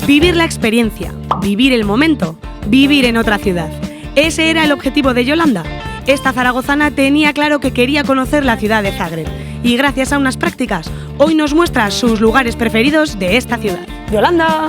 Vivir la experiencia, vivir el momento, vivir en otra ciudad. Ese era el objetivo de Yolanda. Esta zaragozana tenía claro que quería conocer la ciudad de Zagreb y gracias a unas prácticas, hoy nos muestra sus lugares preferidos de esta ciudad. ¡Yolanda!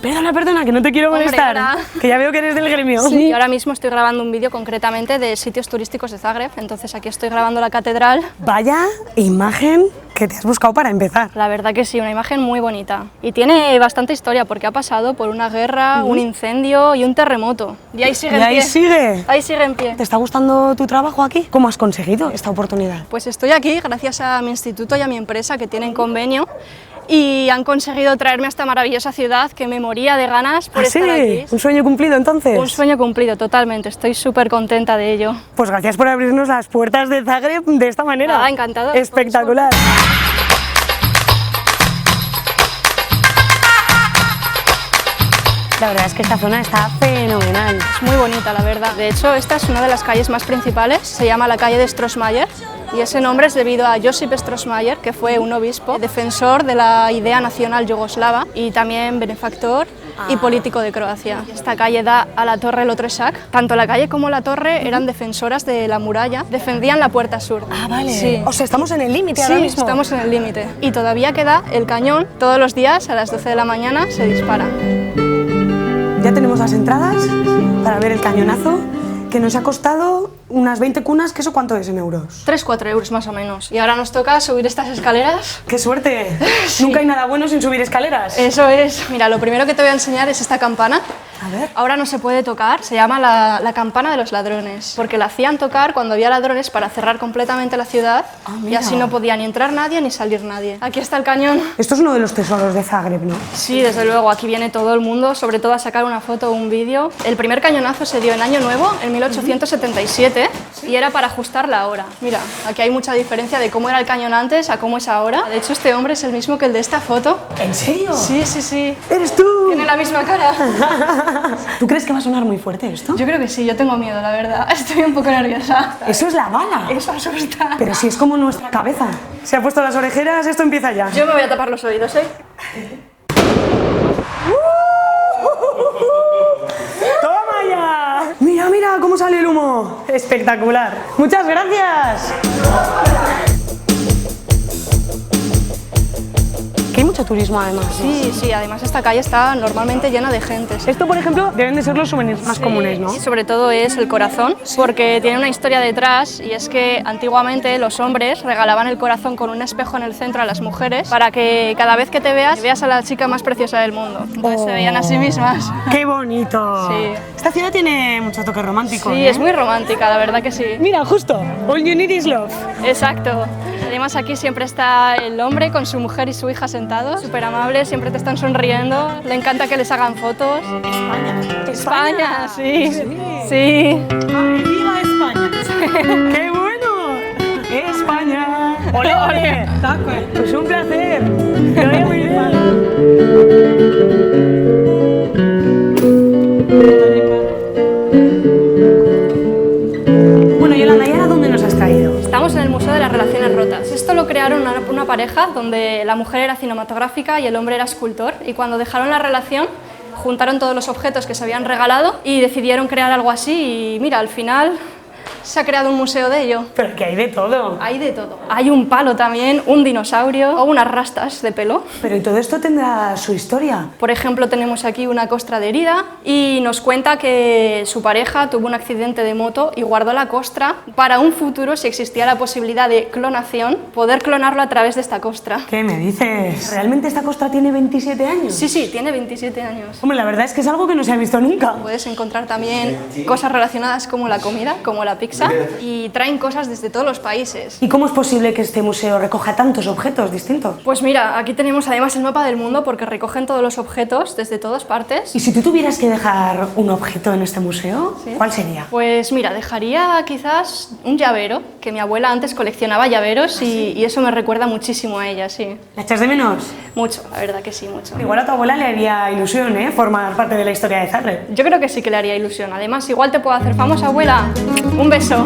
Perdona, que no te quiero molestar, que ya veo que eres del gremio. Sí, ahora mismo estoy grabando un vídeo concretamente de sitios turísticos de Zagreb, entonces aquí estoy grabando la catedral. Vaya imagen que te has buscado para empezar. La verdad que sí, una imagen muy bonita. Y tiene bastante historia porque ha pasado por una guerra, un incendio y un terremoto. Y ahí sigue en pie. ¿Y ahí sigue? Ahí sigue en pie. ¿Te está gustando tu trabajo aquí? ¿Cómo has conseguido esta oportunidad? Pues estoy aquí gracias a mi instituto y a mi empresa que tienen convenio y han conseguido traerme a esta maravillosa ciudad que me moría de ganas por estar aquí. ¿Un sueño cumplido entonces? Un sueño cumplido, totalmente. Estoy súper contenta de ello. Pues gracias por abrirnos las puertas de Zagreb de esta manera. Nada, encantada. Espectacular. La verdad es que esta zona está fenomenal. Es muy bonita, la verdad. De hecho, esta es una de las calles más principales. Se llama la calle de Strossmayer. Y ese nombre es debido a Josip Strossmayer, que fue un obispo, defensor de la idea nacional yugoslava y también benefactor y político de Croacia. Esta calle da a la Torre Lotrešak. Tanto la calle como la torre eran defensoras de la muralla, defendían la puerta sur. Ah, vale. Sí. O sea, estamos en el límite ahora mismo. Sí, estamos en el límite. Y todavía queda el cañón. Todos los días a las 12 de la mañana se dispara. Ya tenemos las entradas para ver el cañonazo, que nos ha costado unas 20 cunas, que eso ¿cuánto es en euros? 3-4 euros más o menos. Y ahora nos toca subir estas escaleras. ¡Qué suerte! Sí. Nunca hay nada bueno sin subir escaleras. Eso es. Mira, lo primero que te voy a enseñar es esta campana. A ver. Ahora no se puede tocar, se llama la campana de los ladrones, porque la hacían tocar cuando había ladrones para cerrar completamente la ciudad y así no podía ni entrar nadie ni salir nadie. Aquí está el cañón. Esto es uno de los tesoros de Zagreb, ¿no? Sí, desde luego, aquí viene todo el mundo, sobre todo a sacar una foto o un vídeo. El primer cañonazo se dio en Año Nuevo, en 1877, y era para ajustar la hora. Mira, aquí hay mucha diferencia de cómo era el cañón antes a cómo es ahora. De hecho, este hombre es el mismo que el de esta foto. ¿En serio? Sí, sí, sí. ¡Eres tú! Tiene la misma cara. ¿Tú crees que va a sonar muy fuerte esto? Yo creo que sí, yo tengo miedo, la verdad. Estoy un poco nerviosa. Eso es la bala. Eso asusta. Pero si es como nuestra cabeza. Se ha puesto las orejeras, esto empieza ya. Yo me voy a tapar los oídos, ¿eh? ¡Toma ya! Mira, mira cómo sale el humo. Espectacular. Muchas gracias. Que hay mucho turismo además. Sí, sí, además esta calle está normalmente llena de gente. Esto, por ejemplo, deben de ser los souvenirs más comunes, ¿no? Y sobre todo es el corazón, porque tiene una historia detrás y es que antiguamente los hombres regalaban el corazón con un espejo en el centro a las mujeres para que cada vez que te veas a la chica más preciosa del mundo. Entonces se veían a sí mismas. ¡Qué bonito! Sí. Esta ciudad tiene mucho toque romántico. Sí, es muy romántica, la verdad que sí. Mira, justo, all you need is love. Exacto. Además aquí siempre está el hombre con su mujer y su hija sentados, súper amables, siempre te están sonriendo, le encanta que les hagan fotos. España. España, sí. Sí. ¡Viva España! ¡Qué bueno! ¡España! ¡Ole, ole! Pues un placer. Que vaya muy Bueno, Yolanda, ¿y ahora dónde nos has traído? Estamos en el Museo de las Relaciones Rotas. Esto lo crearon una pareja donde la mujer era cinematográfica y el hombre era escultor, y cuando dejaron la relación juntaron todos los objetos que se habían regalado y decidieron crear algo así y mira, al final se ha creado un museo de ello. Pero que hay de todo. Hay de todo. Hay un palo también, un dinosaurio o unas rastas de pelo. Pero ¿y todo esto tendrá su historia? Por ejemplo, tenemos aquí una costra de herida y nos cuenta que su pareja tuvo un accidente de moto y guardó la costra para un futuro, si existía la posibilidad de clonación, poder clonarlo a través de esta costra. ¿Qué me dices? ¿Realmente esta costra tiene 27 años? Sí, sí, tiene 27 años. Hombre, la verdad es que es algo que no se ha visto nunca. Puedes encontrar también cosas relacionadas como la comida, como la pizza, y traen cosas desde todos los países. ¿Y cómo es posible que este museo recoja tantos objetos distintos? Pues mira, aquí tenemos además el mapa del mundo porque recogen todos los objetos desde todas partes. ¿Y si tú tuvieras que dejar un objeto en este museo, cuál sería? Pues mira, dejaría quizás un llavero, que mi abuela antes coleccionaba llaveros y eso me recuerda muchísimo a ella, sí. ¿La echas de menos? Mucho, la verdad que sí, mucho. Igual a tu abuela le haría ilusión, ¿eh? Formar parte de la historia de Zagreb. Yo creo que sí que le haría ilusión. Además, igual te puedo hacer famosa, abuela. Un beso.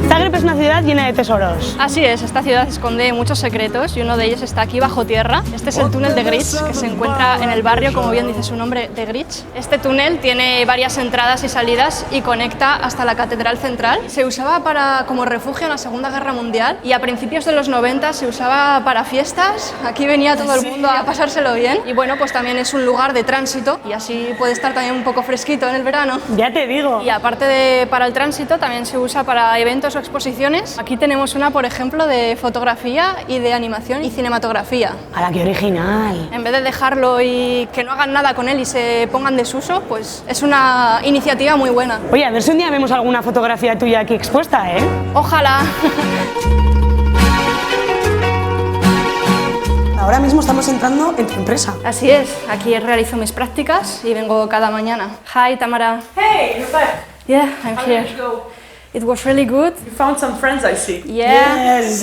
Zagreb es una ciudad de tesoros. Así es, esta ciudad esconde muchos secretos y uno de ellos está aquí bajo tierra. Este es el túnel de Grits, que se encuentra en el barrio, como bien dice su nombre, de Grits. Este túnel tiene varias entradas y salidas y conecta hasta la Catedral Central. Se usaba como refugio en la Segunda Guerra Mundial y a principios de los 90 se usaba para fiestas. Aquí venía todo el mundo a pasárselo bien y bueno, pues también es un lugar de tránsito y así puede estar también un poco fresquito en el verano. Ya te digo. Y aparte de para el tránsito, también se usa para eventos o exposiciones. Aquí tenemos una, por ejemplo, de fotografía y de animación y cinematografía. ¡Hala, qué original! En vez de dejarlo y que no hagan nada con él y se pongan en desuso, pues es una iniciativa muy buena. Oye, a ver si un día vemos alguna fotografía tuya aquí expuesta, ¿eh? Ojalá. Ahora mismo estamos entrando en tu empresa. Así es, aquí realizo mis prácticas y vengo cada mañana. Hi, Tamara. Hey, you're back. Yeah, I'm How here. did it go? It was really good. You found some friends, I see. Yeah. Yes.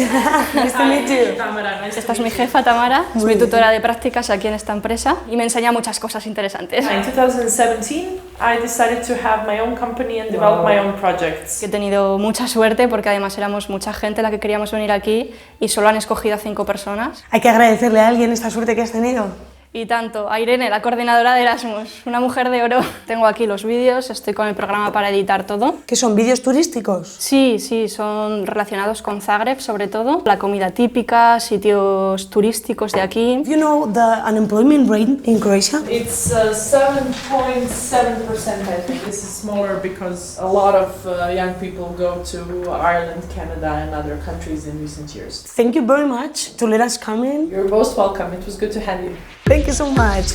Nice to meet you. Tamara, nice Esta es to mi meet you. jefa, Tamara, es Muy mi bien. tutora de prácticas aquí en esta empresa y me enseña muchas cosas interesantes. In 2017, I decided to have my own company and develop my own projects. He tenido mucha suerte porque además éramos mucha gente la que queríamos venir aquí y solo han escogido a 5 personas. Hay que agradecerle a alguien esta suerte que has tenido. Y tanto, a Irene, la coordinadora de Erasmus, una mujer de oro. Tengo aquí los vídeos, estoy con el programa para editar todo. ¿Qué son vídeos turísticos? Sí, son relacionados con Zagreb sobre todo. La comida típica, sitios turísticos de aquí. You know the unemployment rate in Croatia? It's 7.7%, I think. This is smaller because a lot of young people go to Ireland, Canada and other countries in recent years. Thank you very much to let us come in. You're most welcome. It was good to have you. Thank you so much.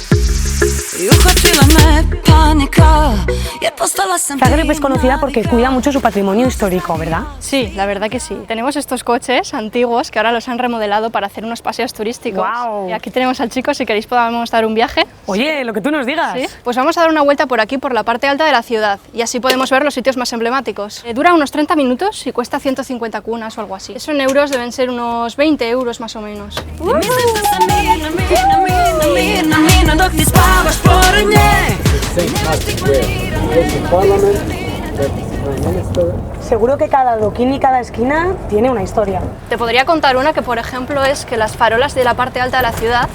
Zagreb es conocida porque cuida mucho su patrimonio histórico, ¿verdad? Sí, la verdad que sí. Tenemos estos coches antiguos que ahora los han remodelado para hacer unos paseos turísticos. Guau. Y aquí tenemos al chico, si queréis podamos dar un viaje. Oye, lo que tú nos digas. ¿Sí? Pues vamos a dar una vuelta por aquí, por la parte alta de la ciudad, y así podemos ver los sitios más emblemáticos. Dura unos 30 minutos y cuesta 150 kunas o algo así. Eso en euros deben ser unos 20 euros más o menos. Seguro que cada adoquín y cada esquina tiene una historia. Te podría contar una que, por ejemplo, es que las farolas de la parte alta de la ciudad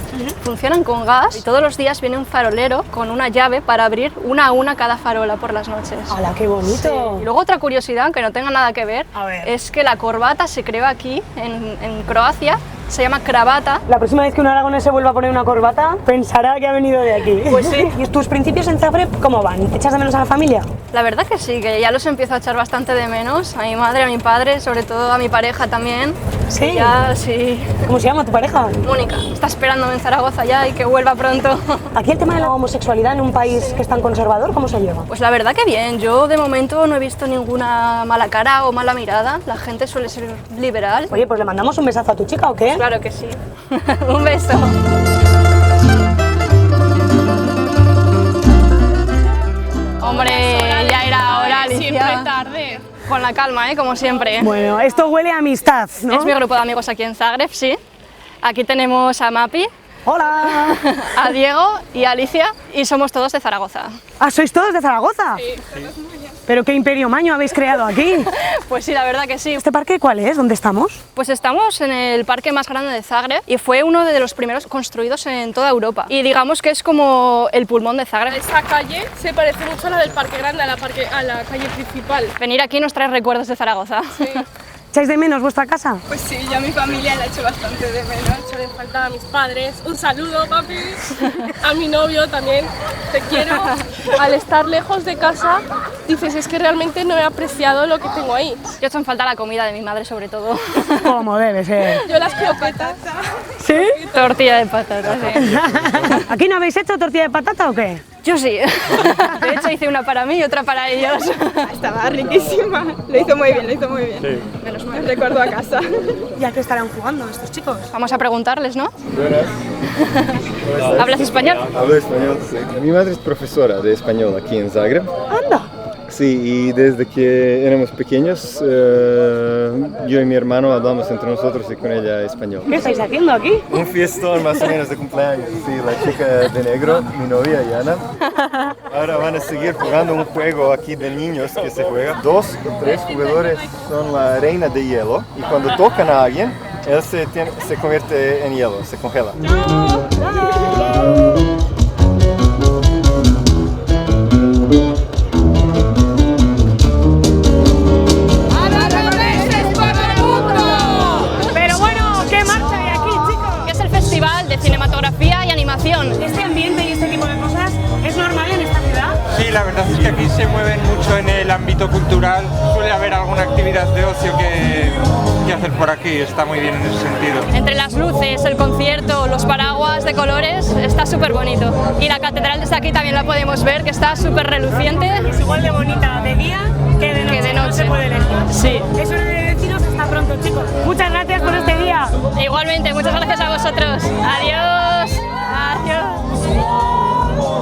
funcionan con gas y todos los días viene un farolero con una llave para abrir una a una cada farola por las noches. ¡Hala, qué bonito! Y luego otra curiosidad, aunque no tenga nada que ver, A ver. es que la corbata se creó aquí, en Croacia, se llama cravata. La próxima vez que un aragonés se vuelva a poner una corbata, pensará que ha venido de aquí. Pues sí. ¿Y tus principios en Zagreb cómo van? ¿Echas de menos a la familia? La verdad que sí, que ya los empiezo a echar bastante de menos, a mi madre, a mi padre, sobre todo a mi pareja también. ¿Sí? Y ya, sí. ¿Cómo se llama tu pareja? Mónica, está esperándome en Zaragoza ya y que vuelva pronto. Aquí el tema de la homosexualidad en un país que es tan conservador, ¿cómo se lleva? Pues la verdad que bien, yo de momento no he visto ninguna mala cara o mala mirada, la gente suele ser liberal. Oye, pues le mandamos un besazo a tu chica, ¿o qué? Claro que sí. Un beso. Hombre, ya era hora, Alicia. Siempre tarde. Con la calma, como siempre. Bueno, esto huele a amistad, ¿no? Es mi grupo de amigos aquí en Zagreb, sí. Aquí tenemos a Mapi, ¡Hola! a Diego y a Alicia y somos todos de Zaragoza. ¿Ah, sois todos de Zaragoza? Sí. ¿Pero qué imperio maño habéis creado aquí? Pues sí, la verdad que sí. ¿Este parque cuál es? ¿Dónde estamos? Pues estamos en el parque más grande de Zagreb y fue uno de los primeros construidos en toda Europa. Y digamos que es como el pulmón de Zagreb. Esta calle se parece mucho a la del Parque Grande, a la calle principal. Venir aquí nos trae recuerdos de Zaragoza. Sí. ¿Echáis de menos vuestra casa? Pues sí, yo a mi familia la echo bastante de menos. Echo de falta a mis padres. Un saludo, papi. A mi novio también. Te quiero. Al estar lejos de casa, dices, es que realmente no he apreciado lo que tengo ahí. Yo echo en falta la comida de mi madre sobre todo. Como debe ser. Yo las croquetas. ¿Sí? Tortilla de patatas, sí. ¿Aquí no habéis hecho tortilla de patata o qué? Yo sí. De hecho hice una para mí y otra para ellos. Estaba riquísima. Lo hizo muy bien, lo hizo muy bien. Sí. Menos mal. Recuerdo a casa. ¿Y a qué estarán jugando estos chicos? Vamos a preguntarles, ¿no? Buenas. ¿Hablas español? Hablo español, sí. Mi madre es profesora de español aquí en Zagreb. ¡Anda! Sí, y desde que éramos pequeños, yo y mi hermano hablamos entre nosotros y con ella español. ¿Qué estáis haciendo aquí? Un fiestón más o menos de cumpleaños. Sí, la chica de negro, mi novia, Yana. Ahora van a seguir jugando un juego aquí de niños que se juega. 2 o 3 jugadores son la reina de hielo y cuando tocan a alguien, él se convierte en hielo, se congela. Pero bueno, ¿qué marcha hay aquí, chicos? Que es el Festival de Cinematografía y Animación. ¿Este ambiente y este tipo de cosas es normal en esta ciudad? Sí, la verdad es que aquí se mueven mucho en el ámbito cultural. Suele haber alguna actividad de ocio que hacer por aquí, está muy bien en ese sentido. Entre las luces, el concierto, los paraguas de colores, está súper bonito. Y la catedral desde aquí también la podemos ver, que está súper reluciente. Es igual de bonita de día que de noche. No se puede elegir. Sí. Es hora de deciros hasta pronto, chicos. Muchas gracias por este día. Igualmente, muchas gracias a vosotros. Adiós. Adiós.